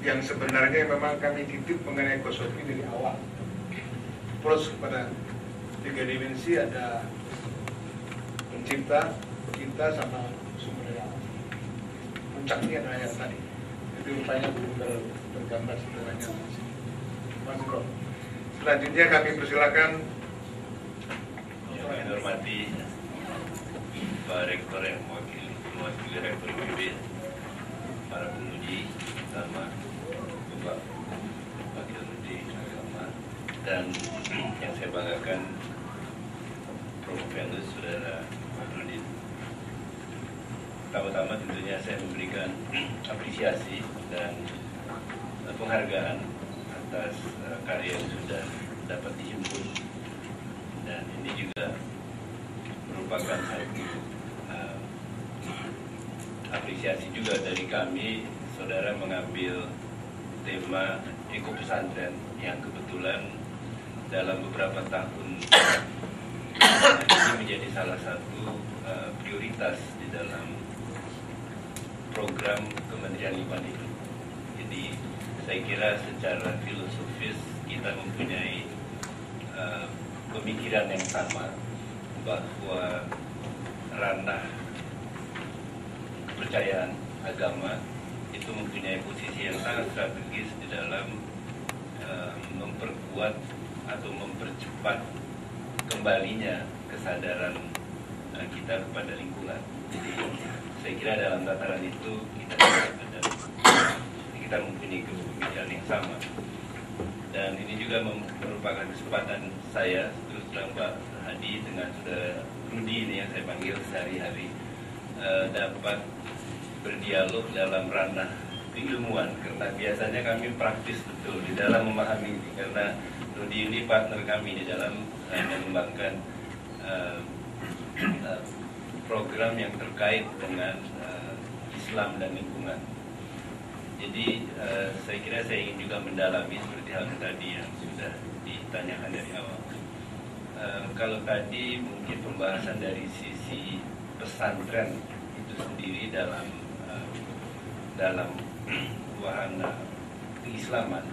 yang sebenarnya memang kami titip mengenai ekosofi dari awal. Plus kepada tiga dimensi, ada pencipta, kita, sama sumber daya alam. Puncaknya adalah yang tadi. Itu rupanya belum tergambar sebenarnya. Mas Bro. Selanjutnya kami persilakan. Yang kami hormati Pak Rektor yang mewakili Rektor UIB, para penguji, sama Bapak Wakil Menteri Agama, dan yang saya banggakan Promovendus Saudara Nurdin. Pertama-tama tentunya saya memberikan apresiasi dan penghargaan atas karya yang sudah dapat dihimpun, dan ini juga merupakan satu apresiasi juga dari kami. Saudara mengambil tema Eko Pesantren yang kebetulan dalam beberapa tahun ini menjadi salah satu prioritas di dalam program Kementerian Lingkungan Hidup. Jadi saya kira secara filosofis kita mempunyai pemikiran yang sama, bahwa ranah kepercayaan agama itu mempunyai posisi yang sangat strategis di dalam memperkuat atau mempercepat kembalinya kesadaran kita kepada lingkungan. Jadi saya kira dalam tataran itu kita mempunyai pemikiran yang sama. Dan ini juga merupakan kesempatan saya, terus terang Pak Hadi dengan Saudara Rudi ini yang saya panggil sehari-hari, dapat berdialog dalam ranah keilmuan, karena biasanya kami praktis betul di dalam memahami ini, karena Rudi ini partner kami di dalam mengembangkan program yang terkait dengan Islam dan lingkungan. Jadi saya kira saya ingin juga mendalami seperti hal tadi yang sudah ditanyakan dari awal. Kalau tadi mungkin pembahasan dari sisi pesantren itu sendiri dalam wahana keislaman,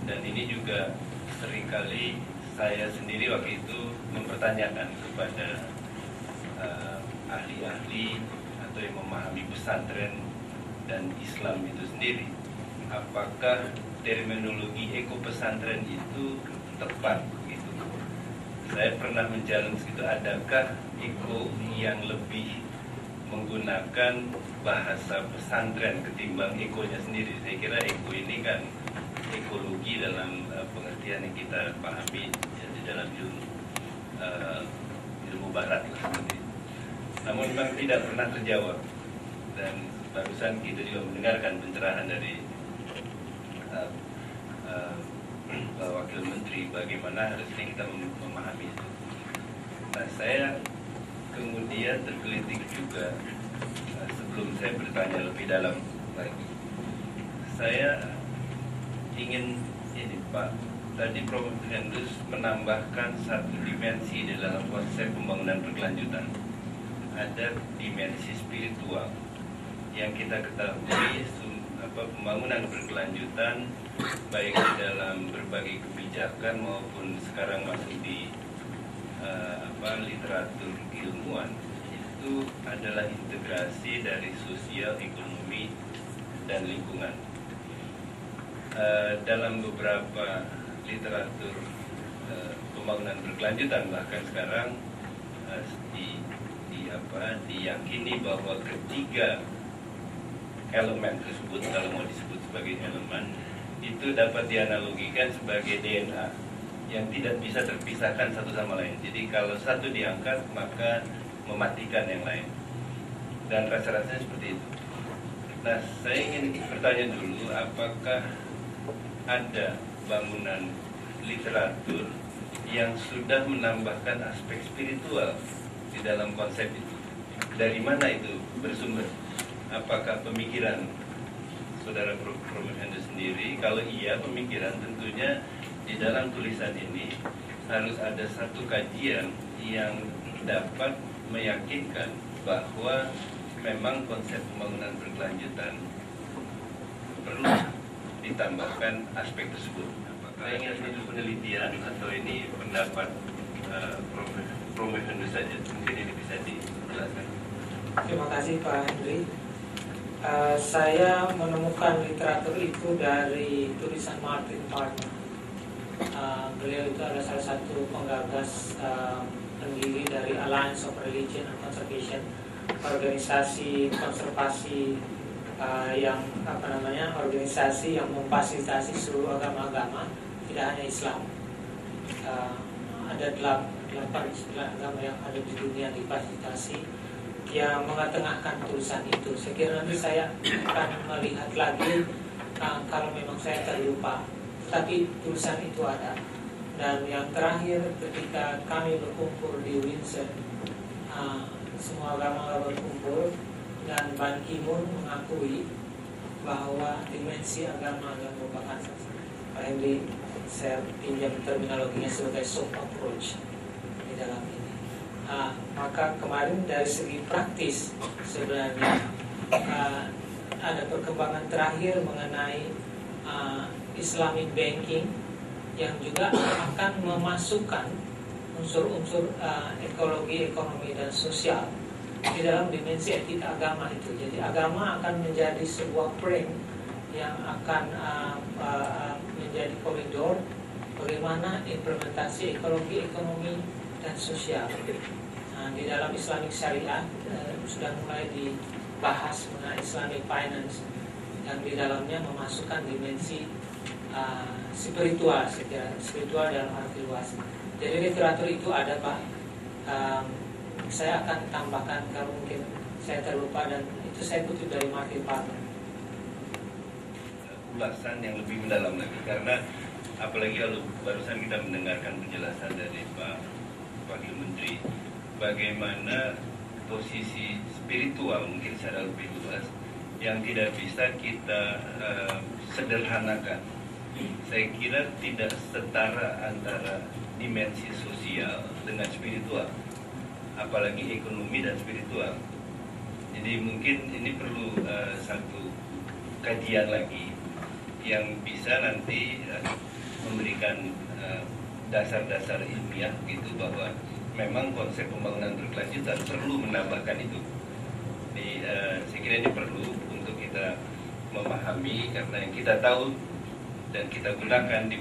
dan ini juga seringkali saya sendiri waktu itu mempertanyakan kepada ahli-ahli atau yang memahami pesantren dan Islam itu sendiri, apakah terminologi eko pesantren itu tepat gitu. Saya pernah menchallenge gitu, adakah eko yang lebih menggunakan bahasa pesantren ketimbang ekonya sendiri? Saya kira eko ini kan ekologi dalam pengertian yang kita pahami ya, di dalam ilmu barat lah, seperti itu. Namun memang tidak pernah terjawab, dan barusan kita juga mendengarkan pencerahan dari Wakil Menteri bagaimana harusnya kita memahami itu. Nah, saya kemudian tergelitik juga sebelum saya bertanya lebih dalam lagi. Saya ingin ini Pak, tadi Prof. Hendus menambahkan satu dimensi di dalam konsep pembangunan berkelanjutan. Ada dimensi spiritual yang kita ketahui, pembangunan berkelanjutan baik di dalam berbagai kebijakan maupun sekarang masuk di literatur keilmuan, itu adalah integrasi dari sosial, ekonomi, dan lingkungan. Dalam beberapa literatur pembangunan berkelanjutan, bahkan sekarang diyakini bahwa ketiga elemen tersebut, kalau mau disebut sebagai elemen, itu dapat dianalogikan sebagai DNA yang tidak bisa terpisahkan satu sama lain. Jadi kalau satu diangkat, maka mematikan yang lain. Dan rasa-rasanya seperti itu. Nah, saya ingin bertanya dulu, apakah ada bangunan literatur yang sudah menambahkan aspek spiritual di dalam konsep itu? Dari mana itu bersumber? Apakah pemikiran Saudara Prof. Hendus sendiri? Kalau iya pemikiran, tentunya di dalam tulisan ini harus ada satu kajian yang dapat meyakinkan bahwa memang konsep pembangunan berkelanjutan ditambahkan aspek tersebut. Apakah ini suatu penelitian atau ini pendapat Prof. saja? Mungkin ini bisa dijelaskan. Terima kasih Pak Henry. Saya menemukan literatur itu dari tulisan Martin Parma. Beliau itu adalah salah satu penggagas pendiri dari Alliance of Religion and Conservation, organisasi konservasi organisasi yang memfasilitasi seluruh agama-agama, tidak hanya Islam. Ada 8 agama yang ada di dunia difasilitasi, yang mengetengahkan tulisan itu. Saya kira nanti saya akan melihat lagi kalau memang saya terlupa, tapi tulisan itu ada. Dan yang terakhir, ketika kami berkumpul di Windsor, semua agama berkumpul, dan Ban Ki-moon mengakui bahwa dimensi agama merupakan, Pak Henry, saya pinjam terminologinya sebagai soft approach di dalam ini. Maka kemarin dari segi praktis sebenarnya ada perkembangan terakhir mengenai Islamic banking yang juga akan memasukkan unsur-unsur ekologi, ekonomi, dan sosial di dalam dimensi etika agama itu. Jadi agama akan menjadi sebuah frame yang akan menjadi koridor bagaimana implementasi ekologi, ekonomi, dan sosial. Di dalam Islamic Syariah sudah mulai dibahas mengenai Islamic Finance, yang di dalamnya memasukkan dimensi spiritual, spiritual dalam arti luas. Jadi literatur itu ada, Pak. Saya akan tambahkan kalau mungkin saya terlupa, dan itu saya kutip dari Martin Parma. Ulasan yang lebih mendalam lagi, karena apalagi kalau barusan kita mendengarkan penjelasan dari Pak Wakil Menteri, bagaimana posisi spiritual mungkin secara lebih luas yang tidak bisa kita sederhanakan. Saya kira tidak setara antara dimensi sosial dengan spiritual, apalagi ekonomi dan spiritual. Jadi mungkin ini perlu satu kajian lagi yang bisa nanti memberikan dasar-dasar ilmiah gitu, bahwa memang konsep pembangunan berkelanjutan perlu menambahkan itu. Jadi saya kira ini perlu untuk kita memahami, karena yang kita tahu dan kita gunakan di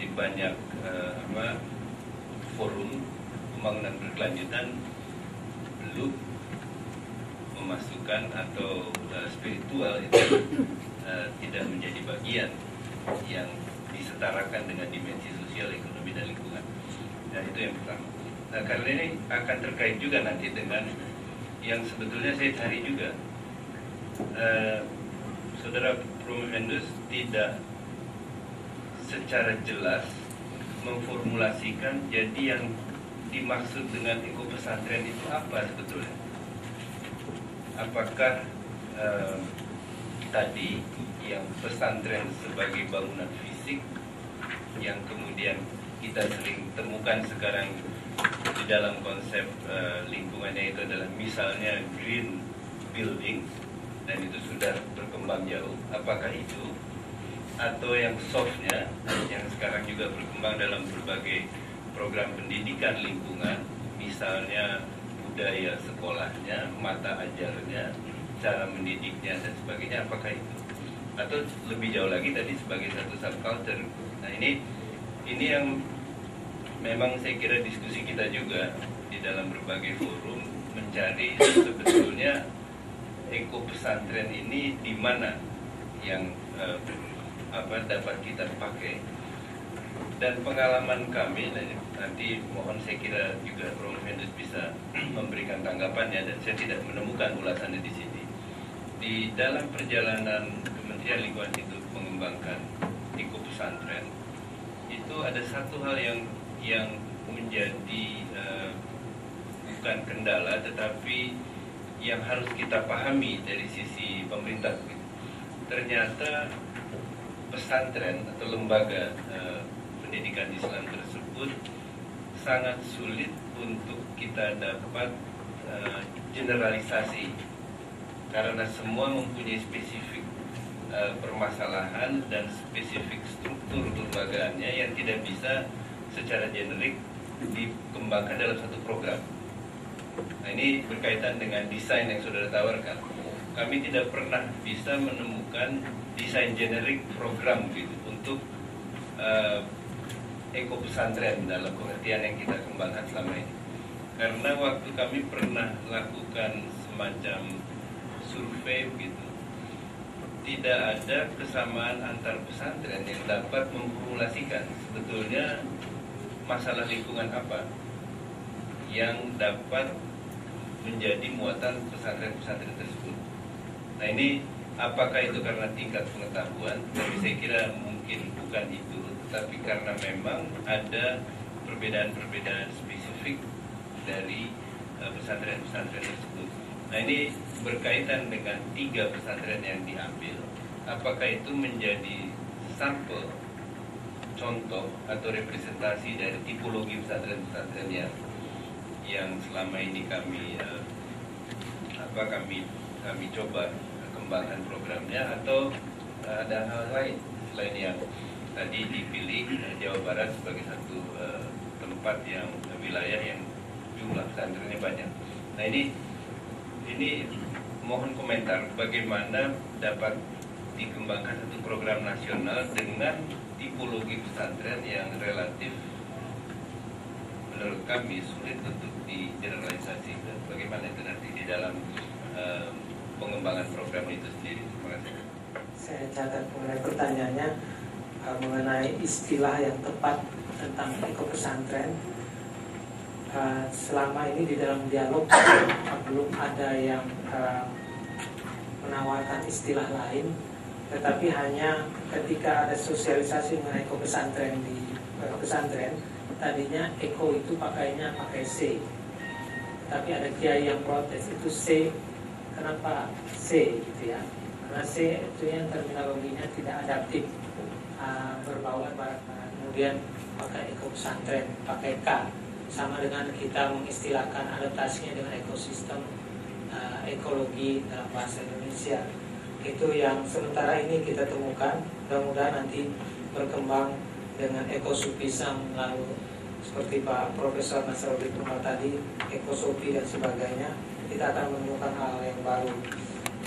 banyak forum pembangunan berkelanjutan belum memasukkan atau spiritual itu tidak menjadi bagian yang disetarakan dengan dimensi sosial, ekonomi, dan lingkungan. Nah, itu yang pertama. Nah, karena ini akan terkait juga nanti dengan yang sebetulnya saya cari juga. Saudara Prof. tidak secara jelas memformulasikan jadi yang dimaksud dengan ekopesantren itu apa sebetulnya. Apakah tadi yang pesantren sebagai bangunan fisik yang kemudian kita sering temukan sekarang di dalam konsep lingkungannya, itu adalah misalnya green building, dan itu sudah berkembang jauh. Apakah itu, atau yang softnya yang sekarang juga berkembang dalam berbagai program pendidikan lingkungan, misalnya budaya sekolahnya, mata ajarnya, cara mendidiknya, dan sebagainya. Apakah itu, atau lebih jauh lagi tadi sebagai satu subculture. Nah, ini yang memang saya kira diskusi kita juga di dalam berbagai forum mencari sebetulnya ekopesantren ini di mana yang dapat kita pakai. Dan pengalaman kami, nanti mohon saya kira juga Prof. Hendus bisa memberikan tanggapannya, dan saya tidak menemukan ulasannya di sini. Di dalam perjalanan Kementerian Lingkungan Hidup mengembangkan ekopesantren, itu ada satu hal yang menjadi bukan kendala, tetapi yang harus kita pahami dari sisi pemerintah. Ternyata pesantren atau lembaga pendidikan Islam tersebut sangat sulit untuk kita dapat generalisasi, karena semua mempunyai spesifik permasalahan dan spesifik struktur kelembagaannya yang tidak bisa secara generik dikembangkan dalam satu program. Nah, ini berkaitan dengan desain yang saudara tawarkan. Kami tidak pernah bisa menemukan desain generik program gitu untuk eko pesantren dalam pengertian yang kita kembangkan selama ini. Karena waktu kami pernah lakukan semacam survei gitu, tidak ada kesamaan antar pesantren yang dapat memformulasikan sebetulnya masalah lingkungan apa yang dapat menjadi muatan pesantren-pesantren tersebut. Nah, ini apakah itu karena tingkat pengetahuan? Tapi saya kira mungkin bukan itu, tetapi karena memang ada perbedaan-perbedaan spesifik dari pesantren-pesantren tersebut. Nah, ini berkaitan dengan 3 pesantren yang diambil. Apakah itu menjadi sampel, contoh atau representasi dari tipologi pesantren-pesantren yang selama ini kami coba kembangkan programnya, atau ada hal lain selain yang tadi dipilih Jawa Barat sebagai satu tempat yang wilayah yang jumlah pesantrennya banyak. Nah, ini mohon komentar bagaimana dapat dikembangkan satu program nasional dengan tipologi pesantren yang relatif menurut kami sulit untuk digeneralisasikan. Bagaimana itu nanti di dalam pengembangan program itu sendiri? Terima kasih. Saya catat mengenai pertanyaannya mengenai istilah yang tepat tentang eko pesantren. Selama ini di dalam dialog belum ada yang menawarkan istilah lain, tetapi hanya ketika ada sosialisasi mengenai eko pesantren di pesantren, tadinya eko itu pakainya pakai C, tapi ada kiai yang protes itu C, kenapa C gitu ya? Karena C itu yang terminologinya tidak adaptif, berbauan barat-barat. Kemudian pakai eko pesantren, pakai K, sama dengan kita mengistilahkan adaptasinya dengan ekosistem ekologi dalam bahasa Indonesia. Itu yang sementara ini kita temukan. Mudah-mudahan nanti berkembang dengan ekosupism, lalu seperti Pak Profesor Nasruddin Umar tadi, ekosopi dan sebagainya, kita akan menemukan hal yang baru.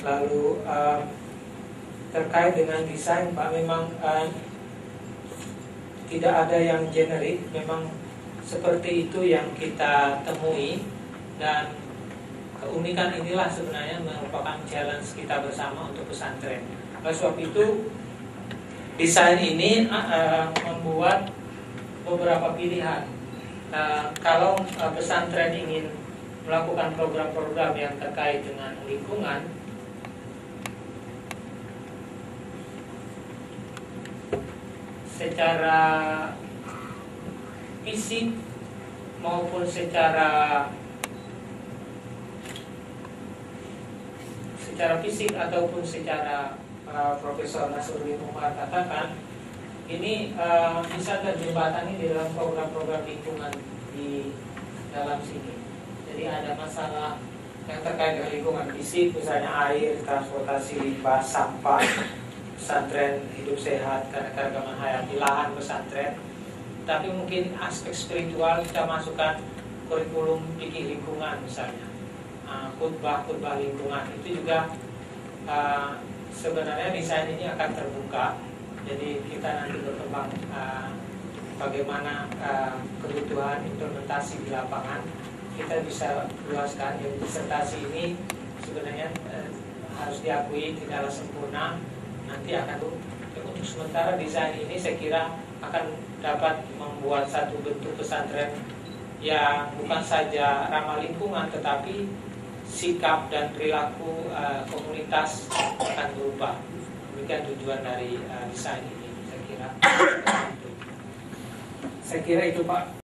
Lalu terkait dengan desain, Pak, memang tidak ada yang generik, memang seperti itu yang kita temui, dan keunikan inilah sebenarnya merupakan challenge kita bersama untuk pesantren. Oleh sebab itu desain ini membuat beberapa pilihan. Kalau pesantren ingin melakukan program-program yang terkait dengan lingkungan, secara fisik maupun secara fisik ataupun secara Profesor Nasruddin Umar katakan, ini bisa terjembatani di dalam program-program lingkungan di dalam sini. Jadi ada masalah yang terkait dengan lingkungan fisik, misalnya air, transportasi limbah, sampah, pesantren hidup sehat, keanekaragaman hayati, lahan pesantren. Tapi mungkin aspek spiritual kita masukkan kurikulum fikih lingkungan misalnya, khutbah lingkungan. Itu juga sebenarnya desain ini akan terbuka. Jadi kita nanti berkembang bagaimana kebutuhan implementasi di lapangan kita bisa luaskan. Jadi disertasi ini sebenarnya harus diakui tidaklah sempurna. Nanti akan untuk sementara desain ini saya kira akan dapat membuat satu bentuk pesantren yang bukan saja ramah lingkungan, tetapi sikap dan perilaku komunitas akan berubah. Demikian tujuan dari desain ini, saya kira. Saya kira itu, Pak.